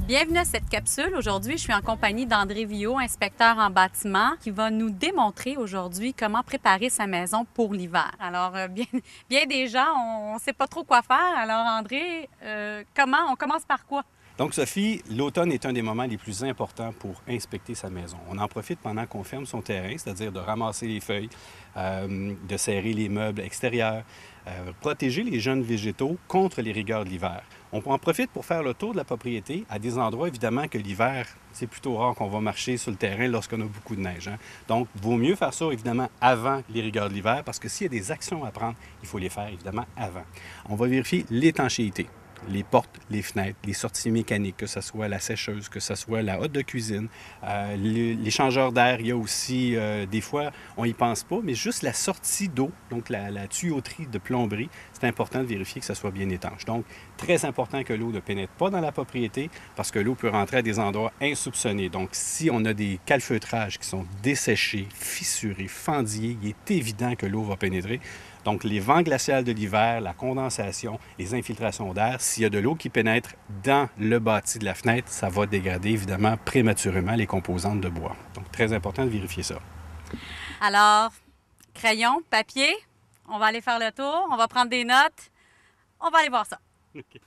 Bienvenue à cette capsule. Aujourd'hui, je suis en compagnie d'André Viault, inspecteur en bâtiment, qui va nous démontrer aujourd'hui comment préparer sa maison pour l'hiver. Alors, bien des gens, on ne sait pas trop quoi faire. Alors, André, on commence par quoi? Donc, Sophie, l'automne est un des moments les plus importants pour inspecter sa maison. On en profite pendant qu'on ferme son terrain, c'est-à-dire de ramasser les feuilles, de serrer les meubles extérieurs, protéger les jeunes végétaux contre les rigueurs de l'hiver. On en profite pour faire le tour de la propriété à des endroits, évidemment, que l'hiver, c'est plutôt rare qu'on va marcher sur le terrain lorsqu'on a beaucoup de neige. Donc, il vaut mieux faire ça, évidemment, avant les rigueurs de l'hiver, parce que s'il y a des actions à prendre, il faut les faire, évidemment, avant. On va vérifier l'étanchéité. Les portes, les fenêtres, les sorties mécaniques, que ce soit la sécheuse, que ce soit la hotte de cuisine, les changeurs d'air. Il y a aussi, des fois, on n'y pense pas, mais juste la sortie d'eau, donc la tuyauterie de plomberie, c'est important de vérifier que ça soit bien étanche. Donc, très important que l'eau ne pénètre pas dans la propriété parce que l'eau peut rentrer à des endroits insoupçonnés. Donc, si on a des calfeutrages qui sont desséchés, fissurés, fendillés, il est évident que l'eau va pénétrer. Donc, les vents glaciaux de l'hiver, la condensation, les infiltrations d'air, s'il y a de l'eau qui pénètre dans le bâti de la fenêtre, ça va dégrader évidemment prématurément les composantes de bois. Donc, très important de vérifier ça. Alors, crayon, papier, on va aller faire le tour, on va prendre des notes, on va aller voir ça. Okay.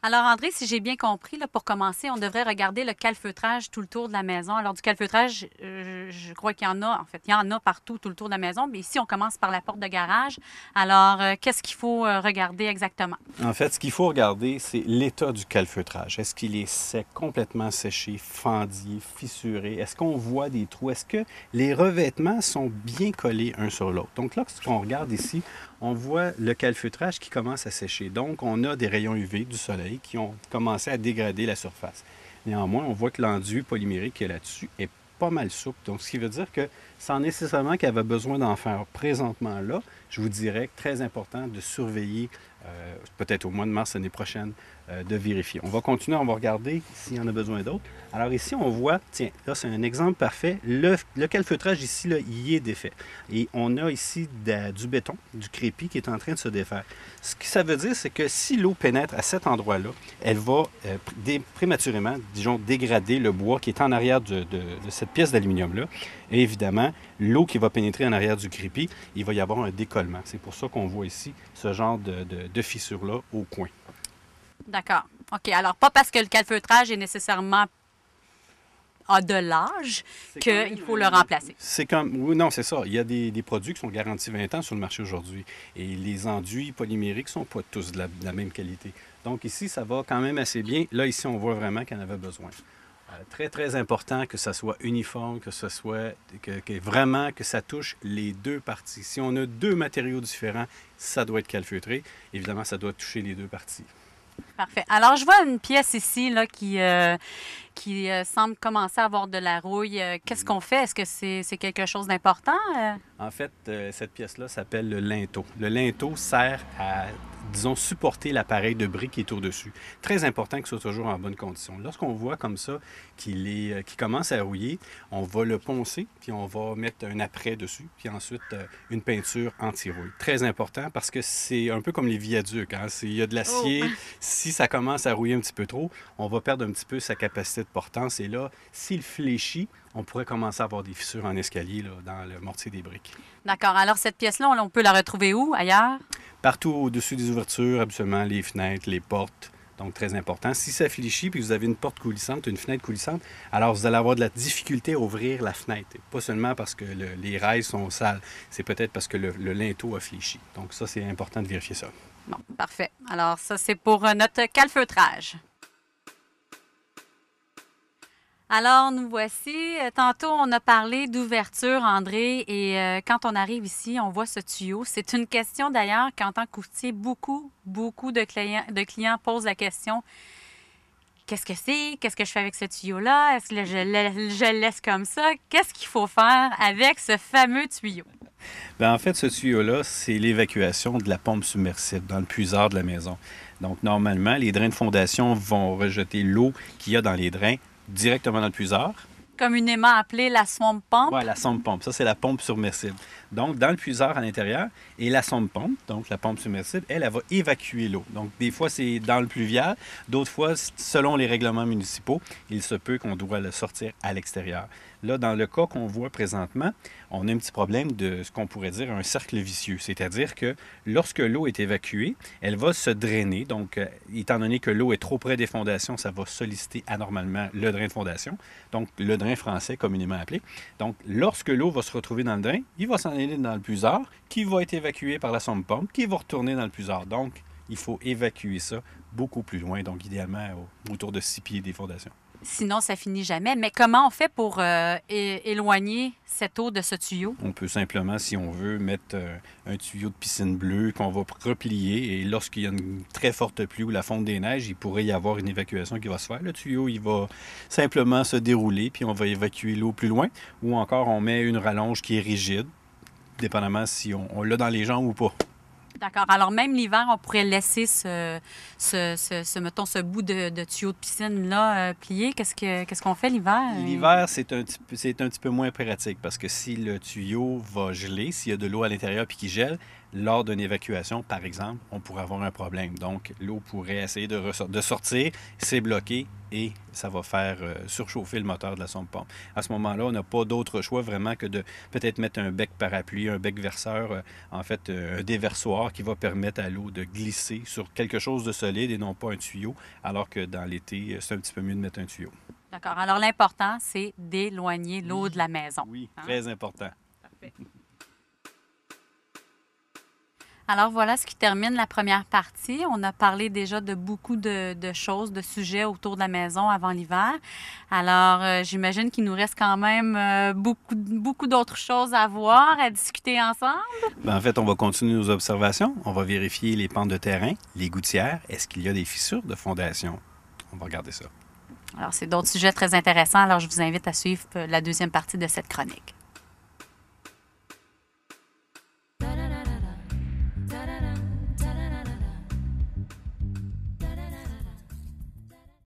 Alors, André, si j'ai bien compris, là, pour commencer, on devrait regarder le calfeutrage tout le tour de la maison. Alors, du calfeutrage, je crois qu'il y en a, en fait, il y en a partout, tout le tour de la maison. Mais ici, on commence par la porte de garage. Alors, qu'est-ce qu'il faut regarder exactement? En fait, ce qu'il faut regarder, c'est l'état du calfeutrage. Est-ce qu'il est sec, complètement séché, fendillé, fissuré? Est-ce qu'on voit des trous? Est-ce que les revêtements sont bien collés un sur l'autre? Donc là, ce qu'on regarde ici, on voit le calfeutrage qui commence à sécher. Donc, on a des rayons UV du soleil qui ont commencé à dégrader la surface. Néanmoins, on voit que l'enduit polymérique qui est là-dessus est pas mal souple. Donc, ce qui veut dire que sans nécessairement qu'il avait besoin d'en faire présentement là, je vous dirais que très important de surveiller, peut-être au mois de mars l'année prochaine, de vérifier. On va continuer, on va regarder s'il y en a besoin d'autres. Alors ici, on voit, tiens, là c'est un exemple parfait, le calfeutrage ici, là, il est défait. Et on a ici du béton, du crépi qui est en train de se défaire. Ce que ça veut dire, c'est que si l'eau pénètre à cet endroit-là, elle va prématurément, disons, dégrader le bois qui est en arrière de cette pièce d'aluminium-là. Et évidemment, l'eau qui va pénétrer en arrière du crépi, il va y avoir un décollement. C'est pour ça qu'on voit ici ce genre de fissure-là au coin. D'accord. OK. Alors, pas parce que le calfeutrage est nécessairement a de l'âge qu'il faut le remplacer. C'est comme... Oui, non, c'est ça. Il y a des produits qui sont garantis 20 ans sur le marché aujourd'hui. Et les enduits polymériques ne sont pas tous de la même qualité. Donc ici, ça va quand même assez bien. Là, ici, on voit vraiment qu'il en avait besoin. Très, très important que ça soit uniforme, que ce soit... vraiment que ça touche les deux parties. Si on a deux matériaux différents, ça doit être calfeutré. Évidemment, ça doit toucher les deux parties. Parfait. Alors, je vois une pièce ici là, qui semble commencer à avoir de la rouille. Qu'est-ce qu'on fait? Est-ce que c'est quelque chose d'important? En fait, cette pièce-là s'appelle le linteau. Le linteau sert à, disons, supporter l'appareil de briques qui est au-dessus. Très important qu'il soit toujours en bonne condition. Lorsqu'on voit comme ça qu'il commence à rouiller, on va le poncer, puis on va mettre un après dessus, puis ensuite une peinture anti-rouille. Très important parce que c'est un peu comme les viaducs. Hein? Il y a de l'acier. Oh. Si ça commence à rouiller un petit peu trop, on va perdre un petit peu sa capacité de portance. Et là, s'il fléchit, on pourrait commencer à avoir des fissures en escalier là, dans le mortier des briques. D'accord. Alors, cette pièce-là, on peut la retrouver où, ailleurs? Partout au-dessus des ouvertures, habituellement, les fenêtres, les portes. Donc, très important. Si ça fléchit puis vous avez une porte coulissante, une fenêtre coulissante, alors vous allez avoir de la difficulté à ouvrir la fenêtre. Pas seulement parce que les rails sont sales, c'est peut-être parce que le linteau a fléchi. Donc, ça, c'est important de vérifier ça. Bon, parfait. Alors, ça, c'est pour notre calfeutrage. Alors, nous voici. Tantôt, on a parlé d'ouverture, André, et quand on arrive ici, on voit ce tuyau. C'est une question d'ailleurs qu'en tant que courtier, beaucoup de clients posent la question. Qu'est-ce que c'est? Qu'est-ce que je fais avec ce tuyau-là? Est-ce que je le laisse comme ça? Qu'est-ce qu'il faut faire avec ce fameux tuyau? Bien, en fait, ce tuyau-là, c'est l'évacuation de la pompe submersible dans le puisard de la maison. Donc, normalement, les drains de fondation vont rejeter l'eau qu'il y a dans les drains directement dans le puisard. communément appelée la swamp pump. Oui, la sonde pompe. Ça, c'est la pompe submersible. Donc, dans le puiseur à l'intérieur, et la sonde pompe, donc la pompe submersible, elle va évacuer l'eau. Donc, des fois, c'est dans le pluvial. D'autres fois, selon les règlements municipaux, il se peut qu'on doit le sortir à l'extérieur. Là, dans le cas qu'on voit présentement, on a un petit problème de ce qu'on pourrait dire un cercle vicieux. C'est-à-dire que lorsque l'eau est évacuée, elle va se drainer. Donc, étant donné que l'eau est trop près des fondations, ça va solliciter anormalement le drain de fondation. Donc, le drain français communément appelé. Donc, lorsque l'eau va se retrouver dans le drain, il va s'en aller dans le puiseur, qui va être évacué par la sonde pompe, qui va retourner dans le puiseur. Donc, il faut évacuer ça beaucoup plus loin, donc idéalement autour de 6 pieds des fondations. Sinon, ça finit jamais. Mais comment on fait pour éloigner cette eau de ce tuyau? On peut simplement, si on veut, mettre un tuyau de piscine bleue qu'on va replier et lorsqu'il y a une très forte pluie ou la fonte des neiges, il pourrait y avoir une évacuation qui va se faire. Le tuyau, il va simplement se dérouler puis on va évacuer l'eau plus loin ou encore on met une rallonge qui est rigide, dépendamment si on l'a dans les jambes ou pas. D'accord. Alors, même l'hiver, on pourrait laisser mettons, ce bout de tuyau de piscine-là plié. Qu'est-ce qu'on fait l'hiver? L'hiver, c'est un petit peu moins pratique parce que si le tuyau va geler, s'il y a de l'eau à l'intérieur puis qu'il gèle, lors d'une évacuation, par exemple, on pourrait avoir un problème. Donc, l'eau pourrait essayer de sortir, c'est bloqué et ça va faire surchauffer le moteur de la sonde pompe. À ce moment-là, on n'a pas d'autre choix vraiment que de peut-être mettre un bec parapluie, un bec verseur, en fait, un déversoir qui va permettre à l'eau de glisser sur quelque chose de solide et non pas un tuyau, alors que dans l'été, c'est un petit peu mieux de mettre un tuyau. D'accord. Alors, l'important, c'est d'éloigner l'eau de la maison. Oui, très important. Parfait. Alors voilà ce qui termine la première partie. On a parlé déjà de beaucoup de choses, de sujets autour de la maison avant l'hiver. Alors j'imagine qu'il nous reste quand même beaucoup d'autres choses à voir, à discuter ensemble. En fait, on va continuer nos observations. On va vérifier les pentes de terrain, les gouttières. Est-ce qu'il y a des fissures de fondation? On va regarder ça. Alors c'est d'autres sujets très intéressants. Alors je vous invite à suivre la deuxième partie de cette chronique.